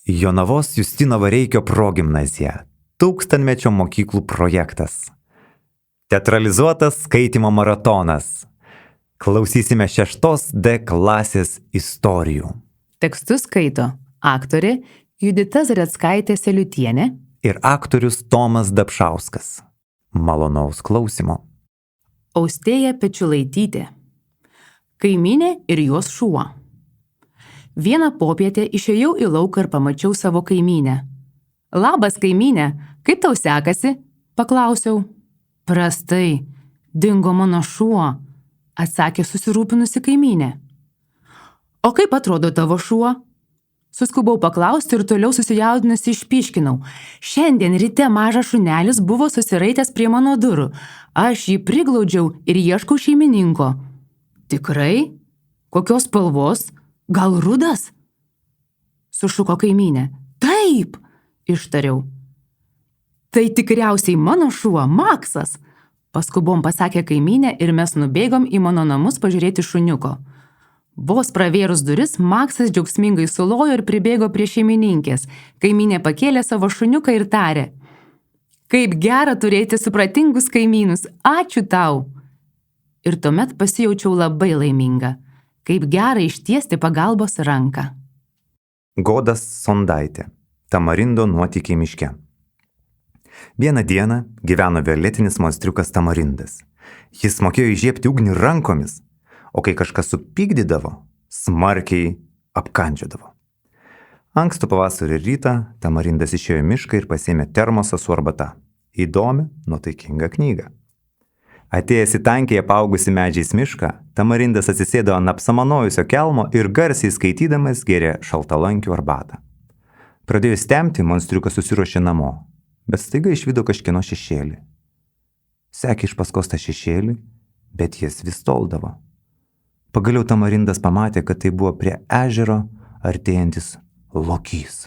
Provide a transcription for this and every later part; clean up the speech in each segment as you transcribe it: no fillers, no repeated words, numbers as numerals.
Jonavos Justino Vareikio progimnazija. Tūkstantmečio mokyklų projektas. Teatralizuotas skaitymo maratonas. Klausysime 6D klasės istorijų. Tekstus skaito aktorė Judita Zareckaitė Seliutienė Ir aktorius Tomas Dapšauskas. Malonaus klausimo. Austėja Pečiulaitytė. Kaimynė ir jos šuo. Vieną popietę išėjau į lauką ir pamačiau savo kaimynę. Labas, kaimynė, kaip tau sekasi? Paklausiau. Prastai, dingo mano šuo, atsakė susirūpinusi kaimynė. O kaip atrodo tavo šuo? Suskubau paklausti ir toliau susijaudinusi išpyškinau. Šiandien ryte mažas šunelis buvo susiraitęs prie mano durų. Aš jį priglaudžiau ir ieškau šeimininko. Tikrai? Kokios spalvos? Gal rudas? Sušuko kaimynė. Taip, ištariau. Tai tikriausiai mano šuo Maksas, paskubom pasakė kaimynė ir mes nubėgom į mano namus pažiūrėti šuniuko. Vos pravėrus duris, Maksas džiaugsmingai sulojo ir pribėgo prie šeimininkės. Kaimynė pakėlė savo šuniuką ir tarė. Kaip gera turėti supratingus kaimynus, ačiū tau. Ir tuomet pasijaučiau labai laiminga. Kaip gera ištiesti pagalbos ranką. Godas Sondaitė. Tamarindo nuotykiai miške. Vieną dieną gyveno violetinis monstriukas Tamarindas. Jis mokėjo įžiebti ugnį rankomis, o kai kažkas supykdydavo, smarkiai apkandžiodavo. Ankstų pavasario rytą Tamarindas išėjo į mišką ir pasiėmė termosą su arbata. Įdomią, nuotaikingą knygą. Atėjęs į tankiai apaugusi medžiais mišką, Tamarindas atsisėdo ant apsamanojusio kelmo ir garsiai skaitydamas gėrė šaltalankių arbatą. Pradėjus temti, monstriukas susiruošė namo, bet staiga išvydo kažkieno šešėlį. Sekė iš paskos tą šešėlį, bet jis vis toldavo. Pagaliau Tamarindas pamatė, kad tai buvo prie ežero artėjantis lokys.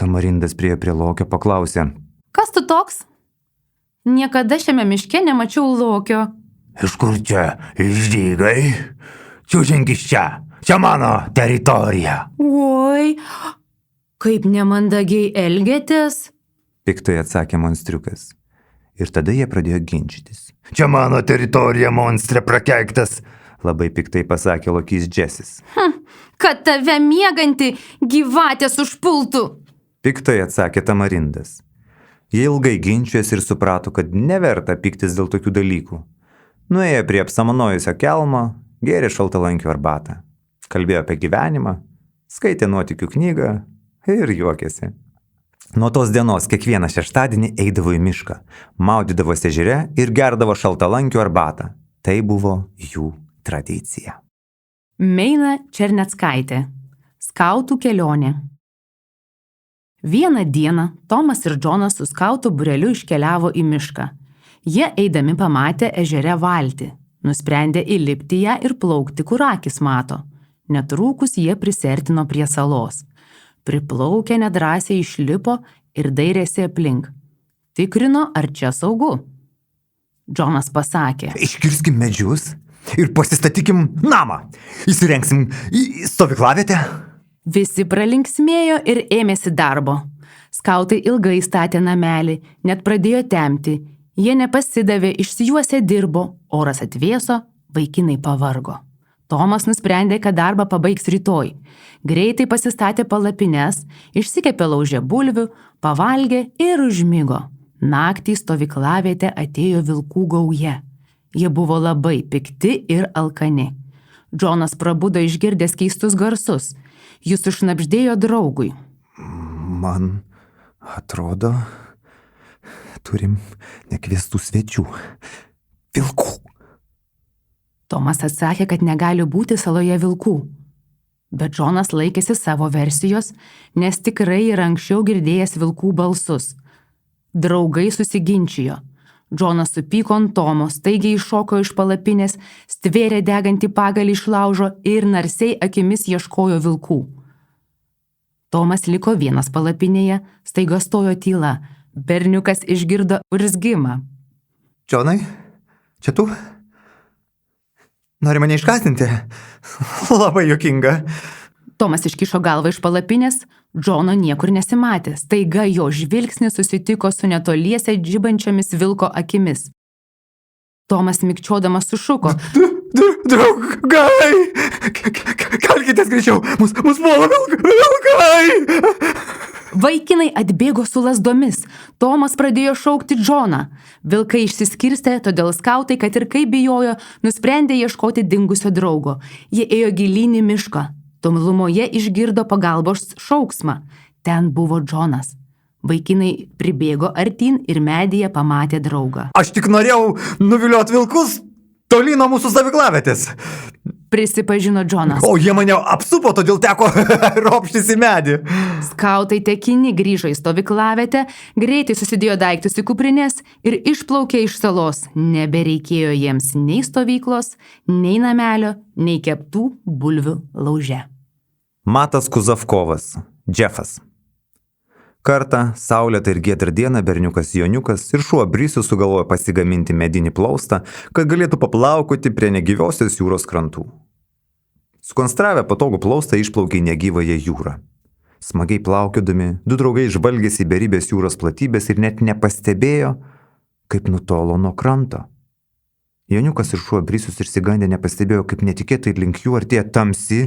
Tamarindas priėjo prie lokio, paklausė. Kas tu toks? Niekada šiame miške nemačiau lokio. Iš kur čia, išdygai? Čiūžink iš čia, čia mano teritorija. Oi, kaip nemandagiai elgiatės? Piktai atsakė monstriukas. Ir tada jie pradėjo ginčytis. Čia mano teritorija, monstre prakeiktas, labai piktai pasakė lokys Džesis. Kad tave mieganti gyvatės užpultų. Piktai atsakė Tamarindas. Jie ilgai ginčijosi ir suprato, kad neverta piktis dėl tokių dalykų. Nuėjo prie apsamanojusio kelmo, gėrė šaltalankių arbatą. Kalbėjo apie gyvenimą, skaitė nuotykių knygą ir juokėsi. Nuo tos dienos kiekvieną šeštadienį eidavo į mišką, maudydavosi ežere ir gerdavo šaltalankių arbatą. Tai buvo jų tradicija. Meina Černeckaitė. Skautų kelionė. Vieną dieną Tomas ir Džonas su skautų būreliu iškeliavo į mišką. Jie eidami pamatė ežere valtį. Nusprendė įlipti ją ir plaukti, kur akis mato. Netrukus jie prisertino prie salos. Priplaukę nedrąsiai išlipo ir dairėsi aplink. Tikrino, ar čia saugu. Džonas pasakė. Iškirskim medžius ir pasistatykim namą. Įsirengsim stovyklavietę. Visi pralinksmėjo ir ėmėsi darbo. Skautai ilgai statė namelį, net pradėjo temti. Jie nepasidavė, išsijuosę dirbo, oras atvėso, vaikinai pavargo. Tomas nusprendė, kad darbą pabaigs rytoj. Greitai pasistatė palapines, išsikepė lauže bulvių, pavalgė ir užmigo. Naktį stovyklavietę atėjo vilkų gauja. Jie buvo labai pikti ir alkani. Džonas prabudo išgirdęs keistus garsus. Jis užšnabždėjo draugui. Man atrodo, turim nekviestų svečių. Vilkų. Tomas atsakė, kad negali būti saloje vilkų. Bet Džonas laikėsi savo versijos, nes tikrai ir anksčiau girdėjęs vilkų balsus. Draugai susiginčijo. Džonas supyko ant Tomo, staigiai iššoko iš palapinės, stvėrė degantį pagalį iš laužo ir narsiai akimis ieškojo vilkų. Tomas liko vienas palapinėje, staiga stojo tyla. Berniukas išgirdo urzgimą. Džonai, čia tu? Nori mane išgąsdinti? Labai juokinga. Tomas iškišo galvą iš palapinės, Džono niekur nesimatė. Staiga jo žvilgsnis susitiko su netoliese džibančiomis vilko akimis. Tomas mikčiodamas sušuko. Draugai! Kalkitės greičiau! Mus puola vilkai! Vaikinai atbėgo su lasdomis. Tomas pradėjo šaukti Džoną. Vilkai išsiskirstė, todėl skautai, kad ir kaip bijojo, nusprendė ieškoti dingusio draugo. Jie ėjo gilyn į mišką. Tolumoje išgirdo pagalbos šauksmą. Ten buvo Džonas. Vaikinai pribėgo artyn ir medyje pamatė draugą. Aš tik norėjau nuvilioti vilkus toli nuo mūsų stovyklavietės. Prisipažino Džonas. O jie mane apsupo, todėl teko ropštis į medį. Skautai tekini grįžo į stovyklavietę, greitai susidėjo daiktus į kuprinės ir išplaukė iš salos. Nebereikėjo jiems nei stovyklos, nei namelio, nei keptų bulvių lauže. Matas Kuzavkovas, Džefas. Kartą, saulėtą ir giedrą dieną berniukas Joniukas ir šuo Brisius sugalvojo pasigaminti medinį plaustą, kad galėtų paplaukoti prie negyviosios jūros krantų. Sukonstravę patogų plaustą išplaukė į negyvąją jūrą. Smagiai plaukiodami, du draugai žvalgėsi į beribės jūros platybės ir net nepastebėjo, kaip nutolo nuo kranto. Joniukas ir šuo Brisius išsigandę nepastebėjo, kaip netikėtai link jų artėja tamsi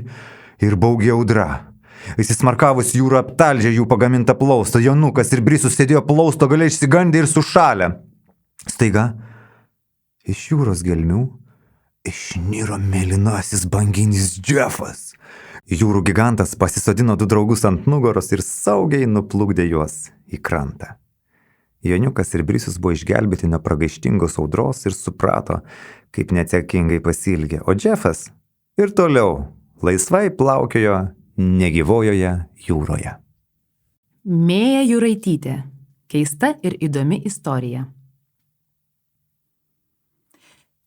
ir baugi audra. Įsismarkavus jūrą aptalžė jų pagamintą plaustą. Jonukas ir Brisius sėdėjo plausto gale išsigandę ir sušalę. Staiga, iš jūros gelmių išniro mėlynasis banginis Džefas. Jūrų gigantas pasisodino du draugus ant nugaros ir saugiai nuplukdė juos į krantą. Joniukas ir Brisius buvo išgelbėti nuo pragaištingos audros ir suprato, kaip neatsakingai pasielgė. O Džefas ir toliau laisvai plaukiojo negyvojoje jūroje. Mėja Juraitytė. Keista ir įdomi istorija.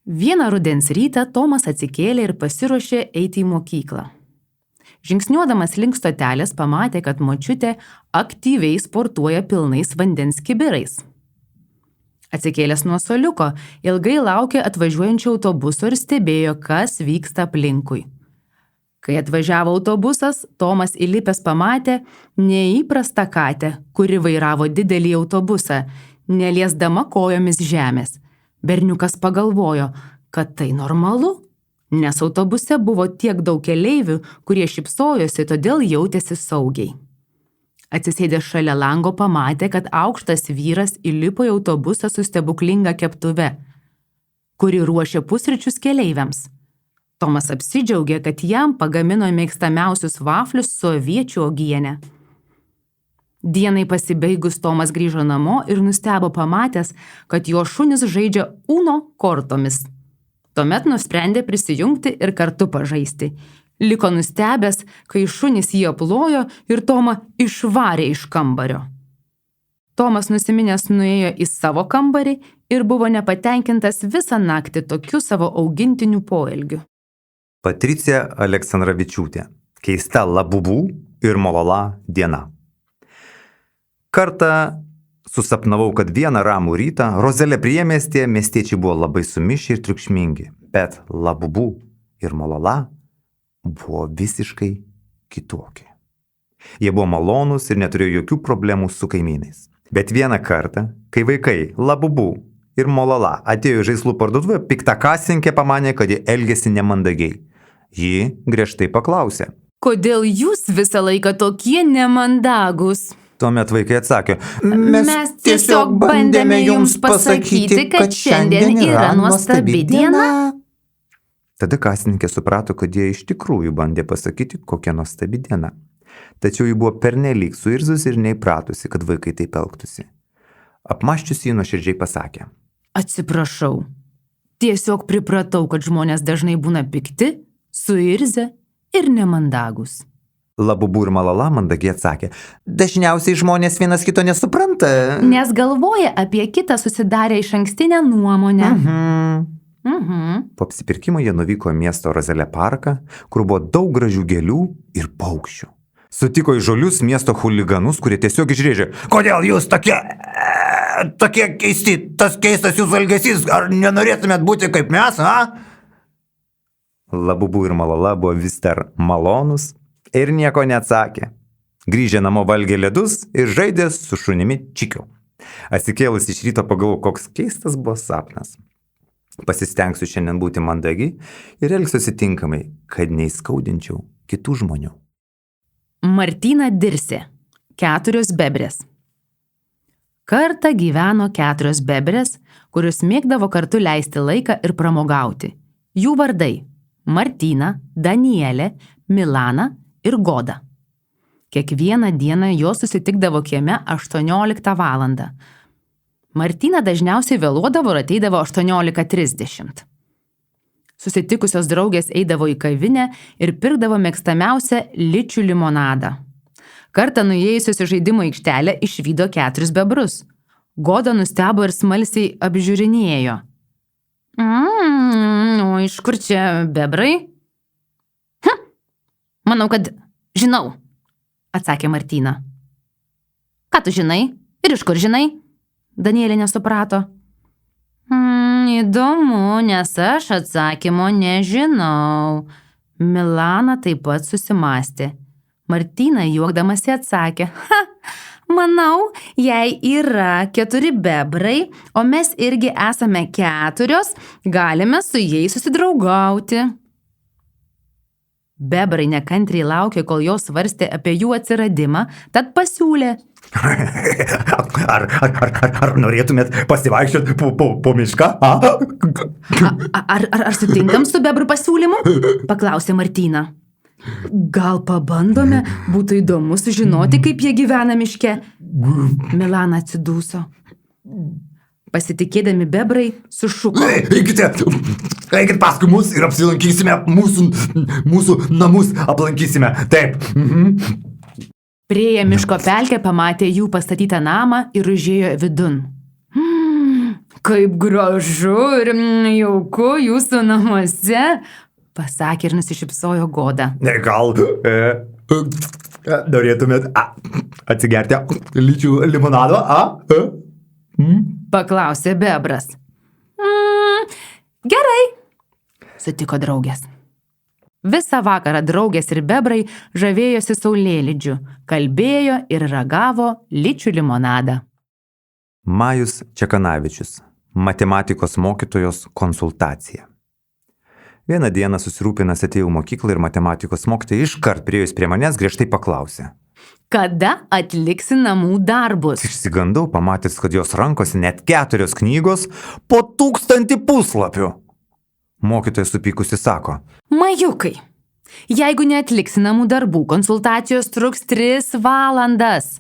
Vieną rudens rytą Tomas atsikėlė ir pasiruošė eiti į mokyklą. Žingsniuodamas link stotelės pamatė, kad močiutė aktyviai sportuoja pilnais vandens kibirais. Atsikėlęs nuo suoliuko, ilgai laukė atvažiuojančio autobuso ir stebėjo, kas vyksta aplinkui. Kai atvažiavo autobusas, Tomas įlipęs pamatė neįprastą katę, kuri vairavo didelį autobusą, neliesdama kojomis žemės. Berniukas pagalvojo, kad tai normalu, nes autobuse buvo tiek daug keleivių, kurie šypsojosi, todėl jautėsi saugiai. Atsisėdęs šalia lango pamatė, kad aukštas vyras įlipo į autobusą su stebuklinga keptuve, kuri ruošė pusryčius keleiviams. Tomas apsidžiaugė, kad jam pagamino mėgstamiausius vaflius su aviečių uogiene. Dienai pasibaigus Tomas grįžo namo ir nustebo pamatęs, kad jo šunys žaidžia Uno kortomis. Tuomet nusprendė prisijungti ir kartu pažaisti. Liko nustebęs, kai šunys jį aplojo ir Tomą išvarė iš kambario. Tomas nusiminęs nuėjo į savo kambarį ir buvo nepatenkintas visą naktį tokiu savo augintinių poelgiu. Patricija Aleksandravičiūtė. Keista Labubų ir Molala diena. Kartą susapnavau, kad vieną ramų rytą Rozelė priemiestyje miestiečiai buvo labai sumišę ir triukšmingi, bet Labubų ir Molala buvo visiškai kitokie. Jie buvo malonūs ir neturėjo jokių problemų su kaimynais. Bet vieną kartą, kai vaikai Labubų ir Molala atėjo į žaislų parduotuvę, pikta kasininkė pamanė, kad jie elgėsi nemandagiai. Ji griežtai paklausė. Kodėl jūs visą laiką tokie nemandagus? Tuomet vaikai atsakė. Mes tiesiog bandėme jums pasakyti, kad šiandien yra nuostabi diena. Tada kasininkė suprato, kad jie iš tikrųjų bandė pasakyti, kokia nuostabi diena. Tačiau ji buvo pernelyg suirzusi ir neįpratusi, kad vaikai taip elgtųsi. Apmąsčiusi ji nuoširdžiai pasakė. Atsiprašau. Tiesiog pripratau, kad žmonės dažnai būna pikti, suirzę ir nemandagus. Labubų ir Molala mandagiai atsakė. Dažniausiai žmonės vienas kito nesupranta. Nes galvoja apie kitą susidarę išankstinę nuomonę. Po apsipirkimo jie nuvyko į miesto Rozelė parką, kur buvo daug gražių gėlių ir paukščių. Sutiko į žolius miesto chuliganus, kurie tiesiog išrėžė. Kodėl jūs tokie keisti, tas keistas jūsų elgesys, ar nenorėtumėt būti kaip mes, a? Labubų ir Molala buvo vis dar malonus Ir nieko neatsakė. Grįžę namo valgė ledus ir žaidė su šunimi Čikiu. Atsikėlus iš ryto pagalvojau, koks keistas buvo sapnas. Pasistengsiu šiandien būti mandagi ir elgsiuosi tinkamai, kad neįskaudinčiau kitų žmonių. Martyna Dirsė. 4 bebrės. Kartą gyveno 4 bebrės, kurios mėgdavo kartu leisti laiką ir pramogauti. Jų vardai – Martyna, Danielė, Milana ir Goda. Kiekvieną dieną jos susitikdavo kieme 18 valandą. Martyna dažniausiai vėluodavo ir ateidavo 18:30. Susitikusios draugės eidavo į kavinę ir pirkdavo mėgstamiausią ličių limonadą. Kartą nuėjusios į žaidimo aikštelę išvydo 4 bebrus. Goda nustebo ir smalsiai apžiūrinėjo. O iš kur čia bebrai? Manau, kad žinau, atsakė Martyna. Ką tu žinai? Ir iš kur žinai? Danielė nesuprato. Įdomu, nes aš atsakymo nežinau. Milana taip pat susimastė. Martyna juokdamasi atsakė. Manau, jei yra 4 bebrai, o mes irgi esame 4, galime su jais susidraugauti. Bebrai nekantriai laukė, kol jos svarstė apie jų atsiradimą, tad pasiūlė. Ar norėtumėt pasivaikščioti po mišką? Ar sutinkam su bebrų pasiūlymu? Paklausė Martyna. Gal pabandome, būtų įdomu sužinoti, kaip jie gyvena miške. Milana atsidūso. Pasitikėdami bebrai sušuko. Eikit paskui mus ir apsilankysime, mūsų namus aplankysime. Taip. Priėję miško pelkę pamatė jų pastatytą namą ir užėjo vidun. Kaip gražu ir jauku jūsų namuose, pasakė ir nusišypsojo Goda. Gal norėtumėt atsigerti ličių limonado? Paklausė bebras. Gerai, sutiko draugės. Visą vakarą draugės ir bebrai žavėjosi saulėlydžiu, kalbėjo ir ragavo ličių limonadą. Majus Čekanavičius, matematikos mokytojos konsultacija. Vieną dieną susirūpinęs atėjau į mokyklą ir matematikos mokytoja iškart priėjus prie manęs griežtai paklausė. Kada atliksi namų darbus? Išsigandau, pamatęs, kad jos rankose net 4 knygos po 1000 puslapių. Mokytoja supykusi sako. Majukai, jeigu neatliksi namų darbų, konsultacijos truks 3 valandas.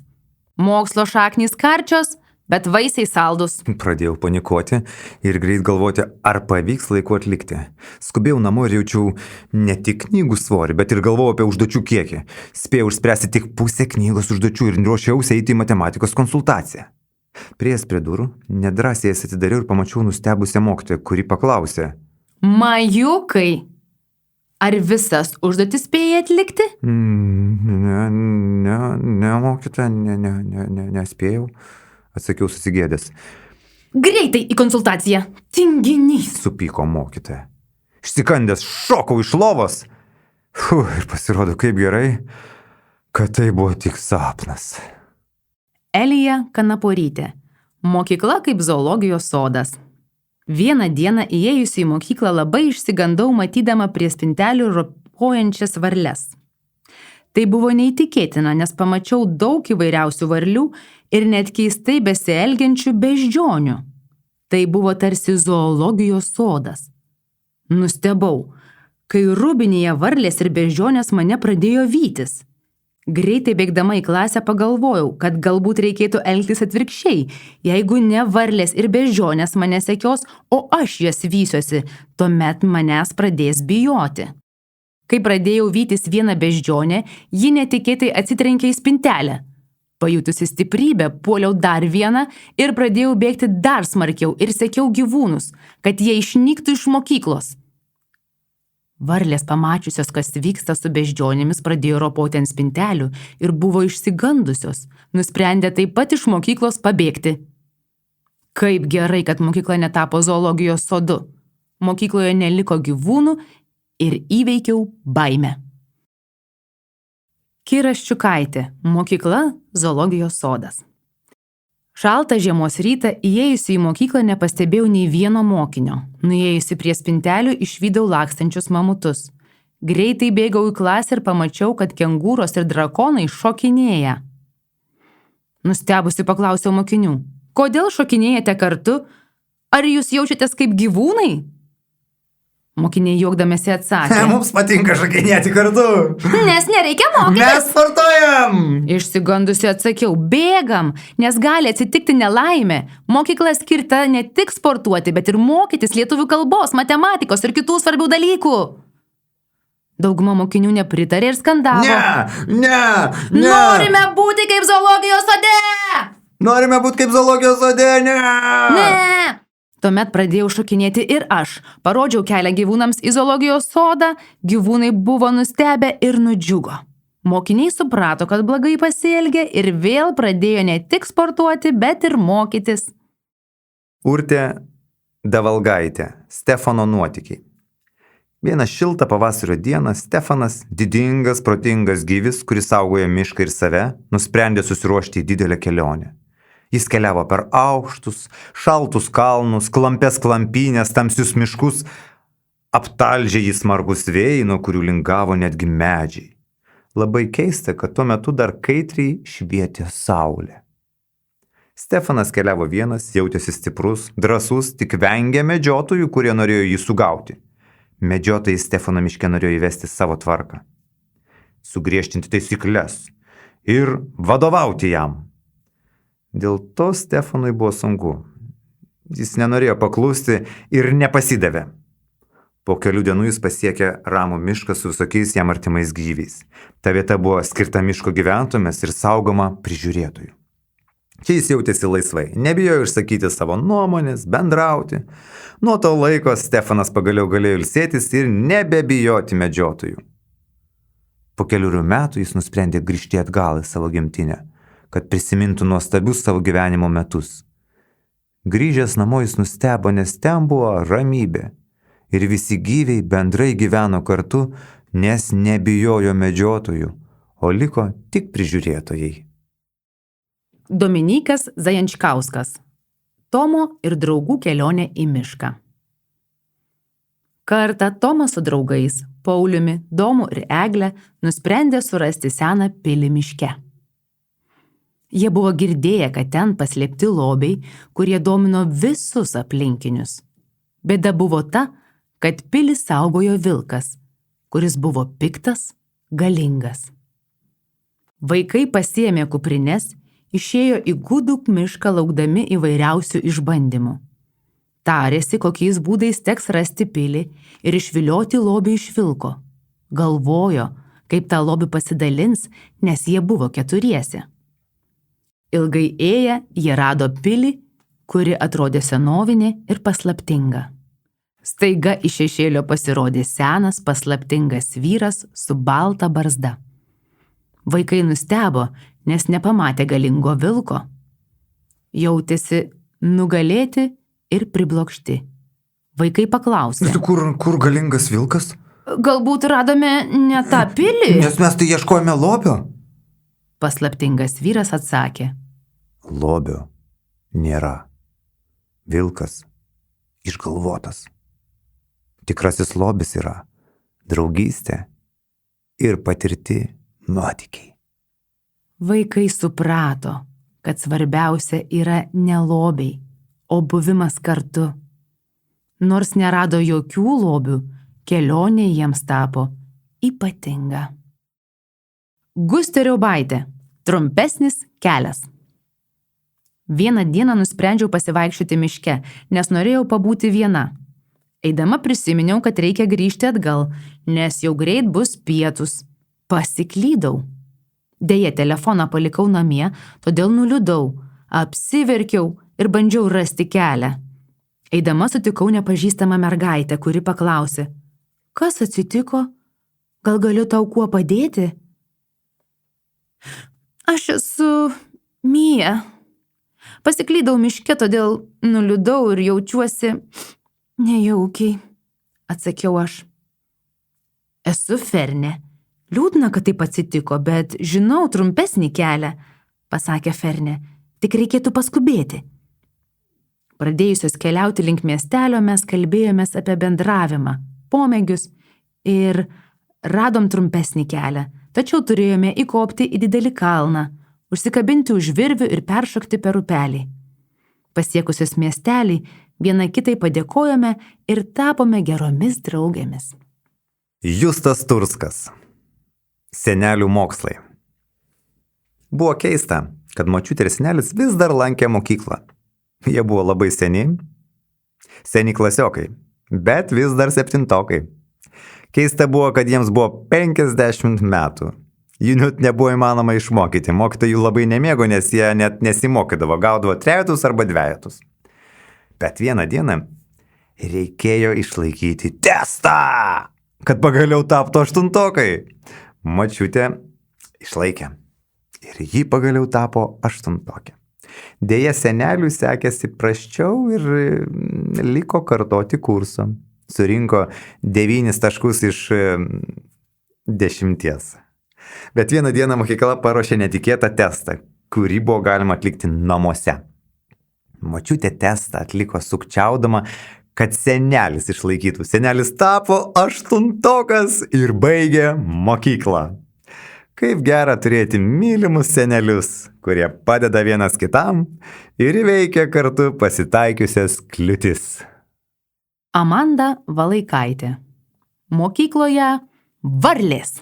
Mokslo šaknys karčios, bet vaisiai saldus. Pradėjau panikuoti ir greit galvoti, ar pavyks laiku atlikti. Skubėjau namo ir jaučiau ne tik knygų svorį, bet ir galvojau apie užduočių kiekį. Spėjau išspręsti tik pusę knygos užduočių ir ruošiausi eiti į matematikos konsultaciją. Priėjęs prie durų, nedrąsiai jas atidariau ir pamačiau nustebusią mokytoją, kuri paklausė. Majukai, ar visas užduotis spėjai atlikti? Ne, mokytoja, nespėjau. Atsakiau susigėdęs. Greitai į konsultaciją. Tinginys. Supyko mokytoja. Išsikandęs šokau iš lovos. Ir pasirodo, kaip gerai, kad tai buvo tik sapnas. Elija Kanaporytė. Mokykla kaip zoologijos sodas. Vieną dieną įėjusi į mokyklą labai išsigandau matydama prie spintelių ropojančias varles. Tai buvo neįtikėtina, nes pamačiau daug įvairiausių varlių ir net keistai besielgiančių beždžionių. Tai buvo tarsi zoologijos sodas. Nustebau, kai rūbinėje varlės ir beždžionės mane pradėjo vytis. Greitai bėgdama į klasę pagalvojau, kad galbūt reikėtų elgtis atvirkščiai, jeigu ne varlės ir beždžionės mane sekios, o aš jas vysiuosi, tuomet manęs pradės bijoti. Kai pradėjau vytis vieną beždžionę, ji netikėtai atsitrenkė į spintelę. Pajutusi stiprybę, puoliau dar vieną ir pradėjau bėgti dar smarkiau ir sekiau gyvūnus, kad jie išnyktų iš mokyklos. Varlės pamačiusios, kas vyksta su beždžionėmis, pradėjo ropoti ant spintelių ir buvo išsigandusios, nusprendė taip pat iš mokyklos pabėgti. Kaip gerai, kad mokykla netapo zoologijos sodu. Mokykloje neliko gyvūnų ir įveikiau baimę. Kira Ščiukaitė, mokykla zoologijos sodas. Šaltą žiemos rytą įėjusi į mokyklą nepastebėjau nei vieno mokinio. Nuėjusi prie spintelių išvydau lakstančius mamutus. Greitai bėgau į klasę ir pamačiau, kad kengūros ir drakonai šokinėja. Nustebusi paklausiau mokinių, kodėl šokinėjate kartu? Ar jūs jaučiatės kaip gyvūnai? Mokiniai juokdamėsi atsakė. Mums patinka šokinėti kartu. Nes nereikia mokytis. Mes sportuojam. Išsigandusi atsakiau, bėgam, nes gali atsitikti nelaimė. Mokykla skirta ne tik sportuoti, bet ir mokytis lietuvių kalbos, matematikos ir kitų svarbių dalykų. Dauguma mokinių nepritarė ir skandavo. Ne. Norime būti kaip zoologijos sode! Norime būti kaip zoologijos sode, Ne! Tuomet pradėjau šokinėti ir aš. Parodžiau kelią gyvūnams į zoologijos sodą, gyvūnai buvo nustebę ir nudžiugo. Mokiniai suprato, kad blogai pasielgė ir vėl pradėjo ne tik sportuoti, bet ir mokytis. Urtė Davalgaitė, Stefano nuotykiai. Vieną šiltą pavasario dieną Stefanas, didingas, protingas gyvis, kuris saugojo mišką ir save, nusprendė susiruošti į didelę kelionę. Jis keliavo per aukštus, šaltus kalnus, klampes klampynės, tamsius miškus, aptalžė jį smarkus vėjai, nuo kurių lingavo netgi medžiai. Labai keista, kad tuo metu dar kaitriai švietė saulė. Stefanas keliavo vienas, jautėsi stiprus, drąsus, tik vengė medžiotojų, kurie norėjo jį sugauti. Medžiotojai Stefano miške norėjo įvesti savo tvarką, sugriežtinti taisykles ir vadovauti jam. Dėl to Stefanui buvo sunku. Jis nenorėjo paklusti ir nepasidavė. Po kelių dienų jis pasiekė ramų mišką su visokiais jam artimais gyviais. Ta vieta buvo skirta miško gyventojams ir saugoma prižiūrėtojų. Čia jis jautėsi laisvai, nebijojo išsakyti savo nuomonės, bendrauti. Nuo to laiko Stefanas pagaliau galėjo ilsėtis ir nebebijoti medžiotojų. Po kelių metų jis nusprendė grįžti atgal į savo gimtinę, kad prisimintų nuostabius savo gyvenimo metus. Grįžęs namo jis nustebo, nes ten buvo ramybė ir visi gyviai bendrai gyveno kartu, nes nebijojo medžiotojų, o liko tik prižiūrėtojai. Dominykas Zajančkauskas. Tomo ir draugų kelionė į mišką. Kartą Tomas su draugais, Pauliumi, Domu ir Egle, nusprendė surasti seną pilį miške. Jie buvo girdėję, kad ten paslėpti lobiai, kurie domino visus aplinkinius. Bėda buvo ta, kad pilį saugojo vilkas, kuris buvo piktas, galingas. Vaikai pasiėmė kuprines, išėjo į gudų mišką laukdami įvairiausių išbandymų. Tarėsi, kokiais būdais teks rasti pilį ir išvilioti lobį iš vilko. Galvojo, kaip tą lobį pasidalins, nes jie buvo keturiese. Ilgai ėję, jie rado pilį, kuri atrodė senovinė ir paslaptinga. Staiga iš šešėlio pasirodė senas, paslaptingas vyras su balta barzda. Vaikai nustebo, nes nepamatė galingo vilko. Jautėsi nugalėti ir priblokšti. Vaikai paklausė. Kur galingas vilkas? Galbūt radome ne tą pilį? Nes mes tai ieškojame lobio. Paslaptingas vyras atsakė. Lobio nėra. Vilkas išgalvotas. Tikrasis lobis yra draugystė ir patirti nuotykiai. Vaikai suprato, kad svarbiausia yra ne lobiai, o buvimas kartu. Nors nerado jokių lobių, kelionė jiems tapo ypatinga. Gustė Riaubaitė. Trumpesnis kelias. Vieną dieną nusprendžiau pasivaikščioti miške, nes norėjau pabūti viena. Eidama prisiminiau, kad reikia grįžti atgal, nes jau greit bus pietus. Pasiklydau. Deja, telefoną palikau namie, todėl nuliūdau, apsiverkiau ir bandžiau rasti kelią. Eidama sutikau nepažįstamą mergaitę, kuri paklausė, kas atsitiko? Gal galiu tau kuo padėti? Aš esu Mija. Pasiklydau miške, todėl nuliūdau ir jaučiuosi nejaukiai, atsakiau aš. Esu Fernė. Liūdna, kad taip atsitiko, bet žinau trumpesnį kelią, pasakė Fernė. Tik reikėtų paskubėti. Pradėjusios keliauti link miestelio mes kalbėjomės apie bendravimą, pomėgius ir radom trumpesnį kelią, tačiau turėjome įkopti į didelį kalną, užsikabinti už virvių ir peršokti per upelį. Pasiekusios miestelį, viena kitai padėkojome ir tapome geromis draugėmis. Justas Turskas. Senelių mokslai. Buvo keista, kad močiutė ir senelis vis dar lankė mokyklą. Jie buvo labai seni klasiokai, bet vis dar septintokai. Keista buvo, kad jiems buvo 50 metų. Jų net nebuvo įmanoma išmokyti. Mokytojai jų labai nemėgo, nes jie net nesimokydavo, gaudavo 3 arba 2. Bet vieną dieną reikėjo išlaikyti testą, kad pagaliau taptų 8-tokai. Močiutė išlaikė. Ir ji pagaliau tapo 8-tokė. Deja, seneliui sekėsi prasčiau ir liko kartoti kursą. Surinko 9 taškus iš 10. Bet vieną dieną mokykla paruošė netikėtą testą, kurį buvo galima atlikti namuose. Močiutė testą atliko sukčiaudama, kad senelis išlaikytų. Senelis tapo 8-tokas ir baigė mokyklą. Kaip gera turėti mylimus senelius, kurie padeda vienas kitam ir įveikia kartu pasitaikiusias kliūtis. Amanda Valaikaitė. Mokykloje varlės.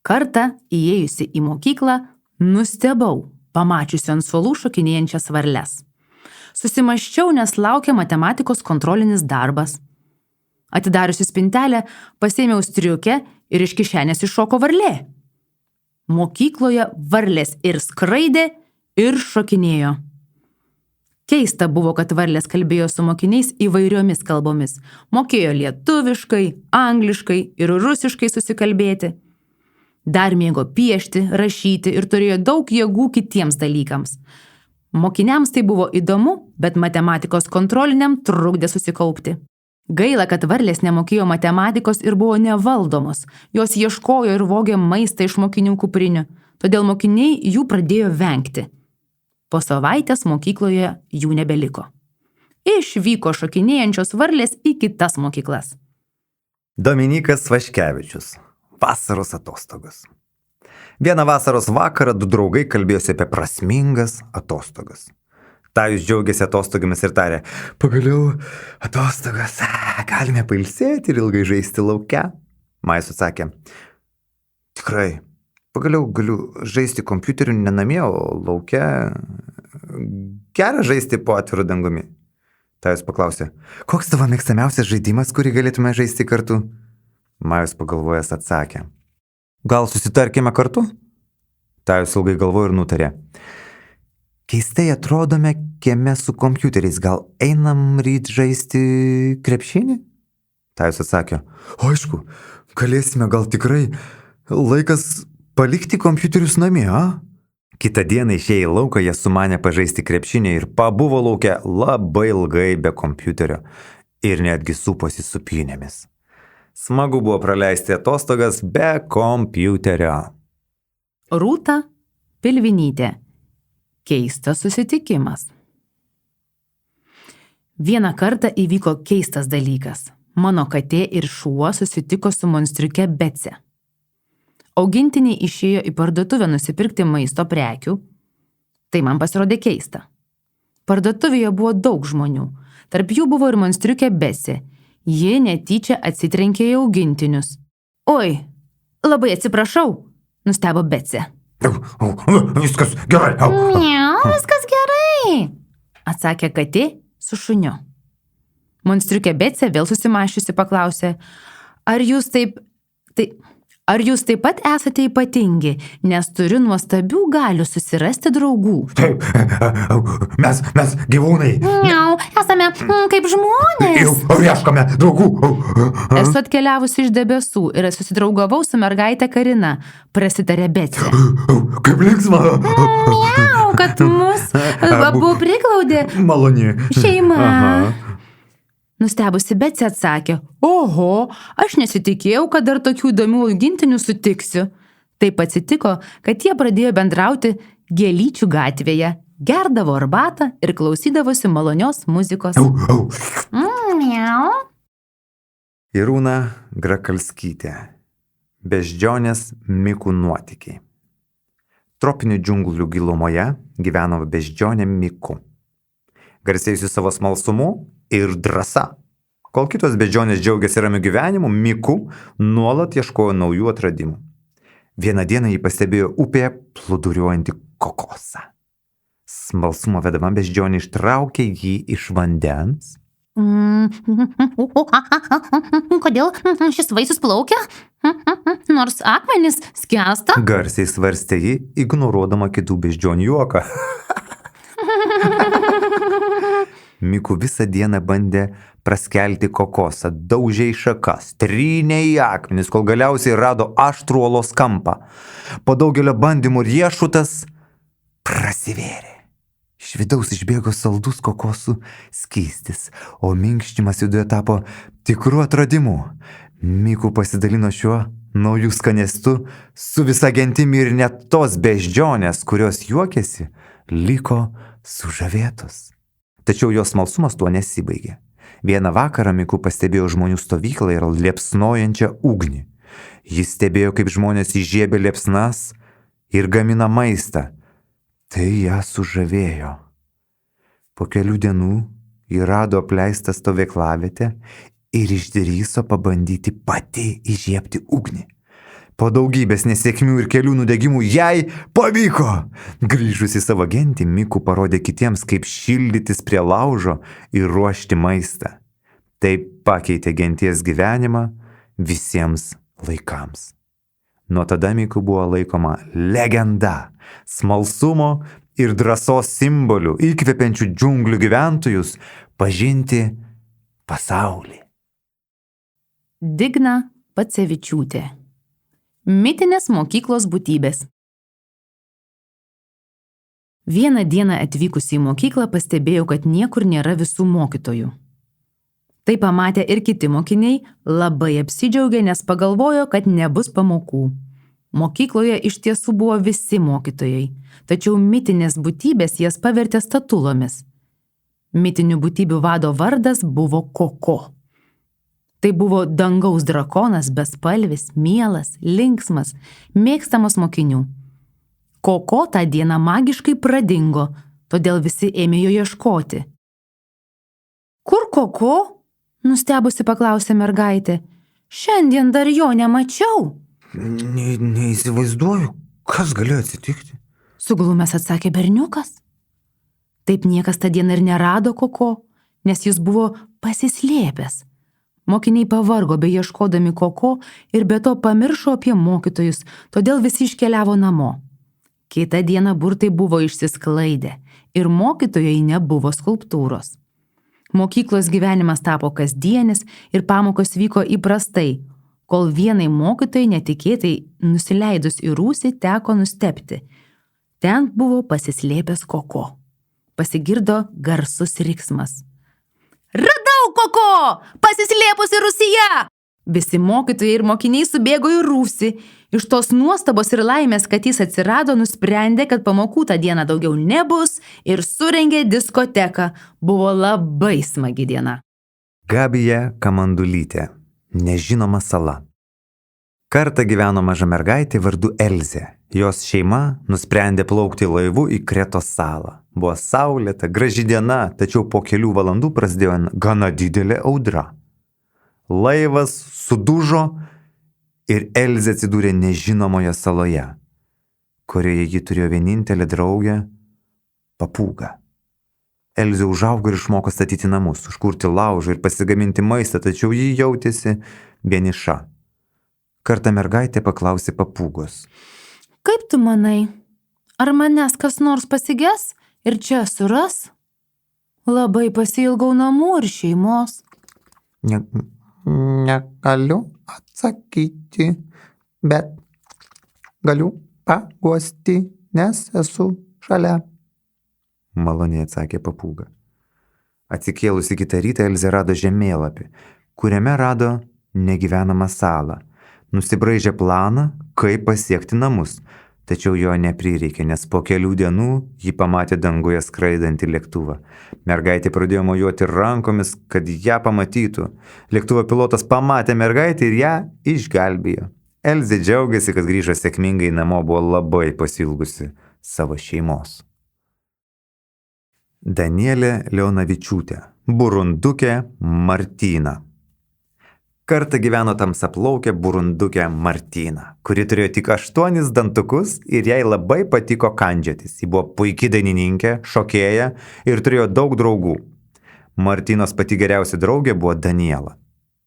Kartą įėjusi į mokyklą nustebau, pamačiusi ant suolų šokinėjančias varles. Susimąsčiau, nes laukia matematikos kontrolinis darbas. Atidariusi spintelę, pasėmiau striukę ir iš kišenės iššoko varlė. Mokykloje varlės ir skraidė, ir šokinėjo. Keista buvo, kad varlės kalbėjo su mokiniais įvairiomis kalbomis. Mokėjo lietuviškai, angliškai ir rusiškai susikalbėti. Dar mėgo piešti, rašyti ir turėjo daug jėgų kitiems dalykams. Mokiniams tai buvo įdomu, bet matematikos kontroliniam trukdė susikaupti. Gaila, kad varlės nemokėjo matematikos ir buvo nevaldomos. Jos ieškojo ir vogė maistą iš mokinių kuprinių, todėl mokiniai jų pradėjo vengti. Po savaitės mokykloje jų nebeliko. Išvyko šokinėjančios varlės į kitas mokyklas. Dominykas Vaškevičius. Vasaros atostogos. Vieną vasaros vakarą 2 draugai kalbėjosi apie prasmingas atostogas. Tajus džiaugiasi atostogomis ir tarė, pagaliau atostogas, galime pailsėti ir ilgai žaisti lauke. Majus atsakė, tikrai, pagaliau galiu žaisti kompiuteriu ne namie, o lauke. Gera žaisti po atviru dangumi. Tajus paklausė, koks tavo mėgstamiausias žaidimas, kurį galėtume žaisti kartu? Majus pagalvojęs atsakė, gal susitarkime kartu? Tajus ilgai galvojo ir nutarė. Keistai atrodome kieme su kompiuteriais, gal einam ryt žaisti krepšinį? Tajus atsakė, aišku, galėsime gal tikrai, laikas palikti kompiuterius namie, a? Kitą dieną išėję į lauką, jie sumanė pažaisti krepšinį ir pabuvo lauke labai ilgai be kompiuterio ir netgi suposi supynėmis. Smagu buvo praleisti atostogas be kompiuterio. Rūta Pilvinytė. Keistas susitikimas. Vieną kartą įvyko keistas dalykas. Mano katė ir šuo susitiko su monstriuke Betse. Augintiniai išėjo į parduotuvę nusipirkti maisto prekių. Tai man pasirodė keista. Parduotuvėje buvo daug žmonių. Tarp jų buvo ir monstriukė Betsė. Ji netyčia atsitrenkė į augintinius. Oi, labai atsiprašau, nustebo Betsė. Viskas gerai. Miau, viskas gerai, atsakė katė su šuniu. Monstriukė Betsė vėl susimąsčiusi paklausė, ar jūs taip pat esate ypatingi, nes turiu nuostabių galių susirasti draugų. Taip, mes gyvūnai. Miau, esame kaip žmonės. Jau ieškome draugų. Esu atkeliavusi iš debesų ir susidraugavau su mergaitė Karina, prasitarė Betsė. Kaip linksma. Miau, kad mus abu priglaudė Maloni šeima. Aha. Nustebusi Betsy atsakė, oho, aš nesitikėjau, kad dar tokių įdomių augintinių sutiksiu. Taip atsitiko, kad jie pradėjo bendrauti Gėlyčių gatvėje, gerdavo arbatą ir klausydavosi malonios muzikos. Miau. Irūna Grakalskytė. Beždžionės Mikų nuotykiai. Tropinių džiunglių gilumoje gyveno beždžionė Miku. Garsėjusi savo smalsumu ir drąsa. Kol kitos beždžionės džiaugiasi ramiu gyvenimu, Miku nuolat ieškojo naujų atradimų. Vieną dieną jį pastebėjo upėje plūduriuojantį kokosą. Smalsumo vedama beždžionė ištraukė jį iš vandens. Kodėl šis vaisius plaukia? Nors akmenys skęsta. Garsiai svarstė ji, ignoruodama kitų beždžionių juoką. Miku visą dieną bandė praskelti kokosą, daužė į šakas, trynė į akmenis, kol galiausiai rado aštrų uolos kampą. Po daugelio bandymų riešutas prasivėrė. Iš vidaus išbėgo saldus kokosų skystis, o minkštimas viduje tapo tikru atradimu. Miku pasidalino šiuo naujų skanestu su visa gentimi ir net tos beždžionės, kurios juokėsi, liko sužavėtos. Tačiau jos smalsumas tuo nesibaigė. Vieną vakarą Miku pastebėjo žmonių stovyklą ir liepsnojančią ugnį. Jis stebėjo, kaip žmonės įžiebė liepsnas ir gamina maistą. Tai ją sužavėjo. Po kelių dienų ji rado apleistą stovyklavietę ir išdrįso pabandyti pati įžiebti ugnį. Po daugybės nesėkmių ir kelių nudegimų jai pavyko. Grįžusi savo gentį, Miku parodė kitiems, kaip šildytis prie laužo ir ruošti maistą. Tai pakeitė genties gyvenimą visiems laikams. Nuo tada Miku buvo laikoma legenda, smalsumo ir drąsos simboliu, įkvepiančių džiunglių gyventojus pažinti pasaulį. Digna Pacevičiūtė. Mitinės mokyklos būtybės. Vieną dieną atvykusi į mokyklą pastebėjau, kad niekur nėra visų mokytojų. Tai pamatė ir kiti mokiniai, labai apsidžiaugė, nes pagalvojo, kad nebus pamokų. Mokykloje iš tiesų buvo visi mokytojai, tačiau mitinės būtybės jas pavertė statulomis. Mitinių būtybių vado vardas buvo Koko. Tai buvo dangaus drakonas, bespalvis, mielas, linksmas, mėgstamas mokinių. Koko tą dieną magiškai pradingo, todėl visi ėmė jo ieškoti. Kur Koko? Nustebusi paklausė mergaitė. Šiandien dar jo nemačiau. Neįsivaizduoju, kas galėjo atsitikti. Suglumęs atsakė berniukas. Taip niekas tą dieną ir nerado Koko, nes jis buvo pasislėpęs. Mokiniai pavargo beieškodami Koko ir be to pamiršo apie mokytojus, todėl visi iškeliavo namo. Kitą dieną burtai buvo išsisklaidę ir mokytojai nebuvo skulptūros. Mokyklos gyvenimas tapo kasdienis ir pamokos vyko įprastai, kol vienai mokytojai netikėtai nusileidus į rūsį teko nustebti. Ten buvo pasislėpęs Koko. Pasigirdo garsus riksmas. Radau Koko! Pasislėpusi rūsyje! Visi mokytojai ir mokiniai subėgo į rūsį. Iš tos nuostabos ir laimės, kad jis atsirado, nusprendė, kad pamokų tą dieną daugiau nebus ir surengė diskoteką. Buvo labai smagi diena. Gabija Kamandulytė. Nežinoma sala. Kartą gyveno maža mergaitė vardu Elzė. Jos šeima nusprendė plaukti laivu į Kretos salą. Buvo saulėta, graži diena, tačiau po kelių valandų prasidėjo gana didelė audra. Laivas sudužo ir Elzė atsidūrė nežinomoje saloje, kurioje ji turėjo vienintelę draugę – papūgą. Elzė užaugo ir išmoko statyti namus, užkurti laužą ir pasigaminti maistą, tačiau ji jautėsi vieniša. Kartą mergaitė paklausė papūgos. Kaip tu manai, ar manęs kas nors pasiges ir čia suras? Labai pasiilgau namų ir šeimos. Negaliu atsakyti, bet galiu paguosti, nes esu šalia. Maloniai atsakė papūga. Atsikėlusi kitą rytą Elzė rado žemėlapį, kuriame rado negyvenamą salą. Nusibraižė planą, kaip pasiekti namus, tačiau jo neprireikė, nes po kelių dienų ji pamatė danguje skraidantį lėktuvą. Mergaitė pradėjo mojuoti rankomis, kad ją pamatytų. Lėktuvo pilotas pamatė mergaitę ir ją išgelbėjo. Elzė džiaugiasi, kad grįžo sėkmingai namo, buvo labai pasiilgusi savo šeimos. Danielė Leonavičiūtė, burundukė Martyna. Kartą gyveno tamsaplaukė burundukė Martyna, kuri turėjo tik 8 dantukus ir jai labai patiko kandžiotis. Ji buvo puikiai dainininkė, šokėja ir turėjo daug draugų. Martynos pati geriausia draugė buvo Daniela,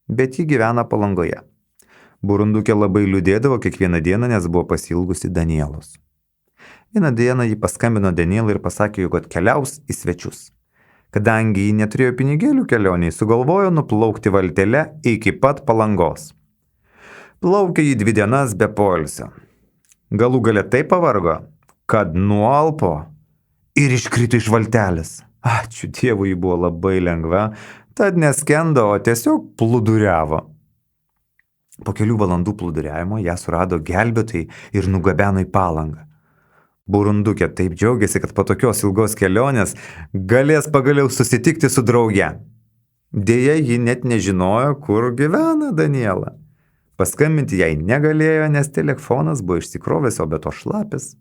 bet ji gyvena Palangoje. Burundukė labai liūdėdavo kiekvieną dieną, nes buvo pasiilgusi Danielos. Vieną dieną ji paskambino Danielai ir pasakė, jog atkeliaus į svečius. Kadangi ji neturėjo pinigėlių kelioniai, sugalvojo nuplaukti valtele iki pat Palangos. Plaukė ji 2 dienas be poilsio. Galų gale taip pavargo, kad nualpo ir iškrito iš valtelės. Ačiū Dievui, ji buvo labai lengva, tad neskendo, o tiesiog plūduriavo. Po kelių valandų plūduriavimo ją surado gelbėtojai ir nugabeno į Palangą. Burundukė taip džiaugiasi, kad po tokios ilgos kelionės galės pagaliau susitikti su drauge. Deja, ji net nežinojo, kur gyvena Daniela. Paskambinti jai negalėjo, nes telefonas buvo išsikrovęs, o be to šlapis.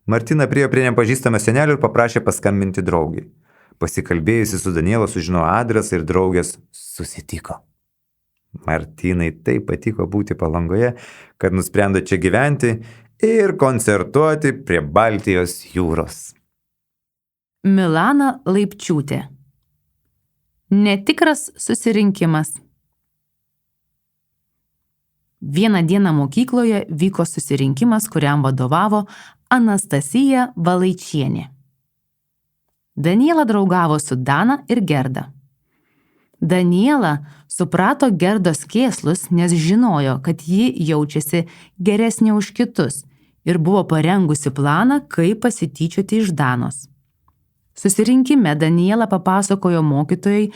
Martina priėjo prie nepažįstamą senelį ir paprašė paskambinti draugiai. Pasikalbėjusi su Daniela sužinojo adresą ir draugės susitiko. Martinai taip patiko būti Palangoje, kad nusprendė čia gyventi ir koncertuoti prie Baltijos jūros. Milana Laipčiūtė. Netikras susirinkimas. Vieną dieną mokykloje vyko susirinkimas, kuriam vadovavo Anastasija Valaičienė. Daniela draugavo su Dana ir Gerda. Daniela suprato Gerdos kėslus, nes žinojo, kad ji jaučiasi geresnė už kitus ir buvo parengusi planą, kaip pasityčioti iš Danos. Susirinkime Daniela papasakojo mokytojai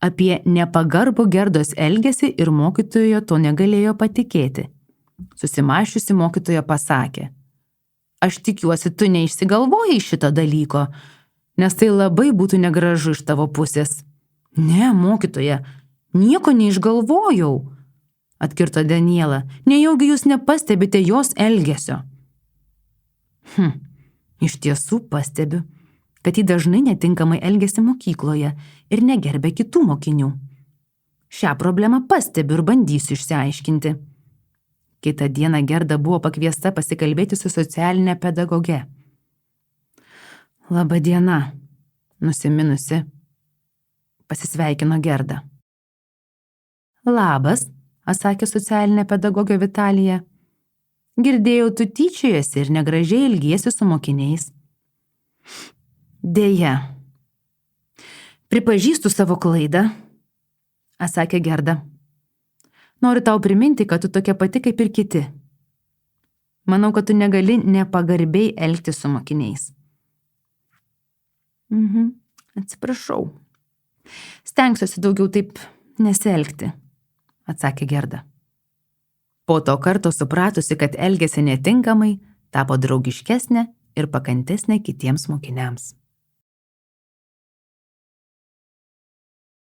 apie nepagarbų Gerdos elgesį ir mokytoja to negalėjo patikėti. Susimąsčiusi mokytoja pasakė: "Aš tikiuosi, tu neišsigalvojai šito dalyko, nes tai labai būtų negražu iš tavo pusės." "Ne, mokytoja, nieko neišgalvojau," atkirto Daniela, "nejaugi jūs nepastebite jos elgesio." Iš tiesų pastebiu, kad ji dažnai netinkamai elgesi mokykloje ir negerbia kitų mokinių. Šią problemą pastebiu ir bandysiu išsiaiškinti. Kitą dieną Gerda buvo pakviesta pasikalbėti su socialine pedagoge. "Labą dieną," nusiminusi pasisveikino Gerda. "Labas," atsakė socialinė pedagogė Vitalija. "Girdėjau, tu tyčiojasi ir negražiai elgiesi su mokiniais." "Deja, pripažįstu savo klaidą," atsakė Gerda. "Noriu tau priminti, kad tu tokia pati kaip ir kiti. Manau, kad tu negali nepagarbiai elgtis su mokiniais." "Atsiprašau. Stengsiuosi daugiau taip nesielgti," atsakė Gerda. Po to karto supratusi, kad elgėsi netinkamai, tapo draugiškesnė ir pakantesnė kitiems mokiniams.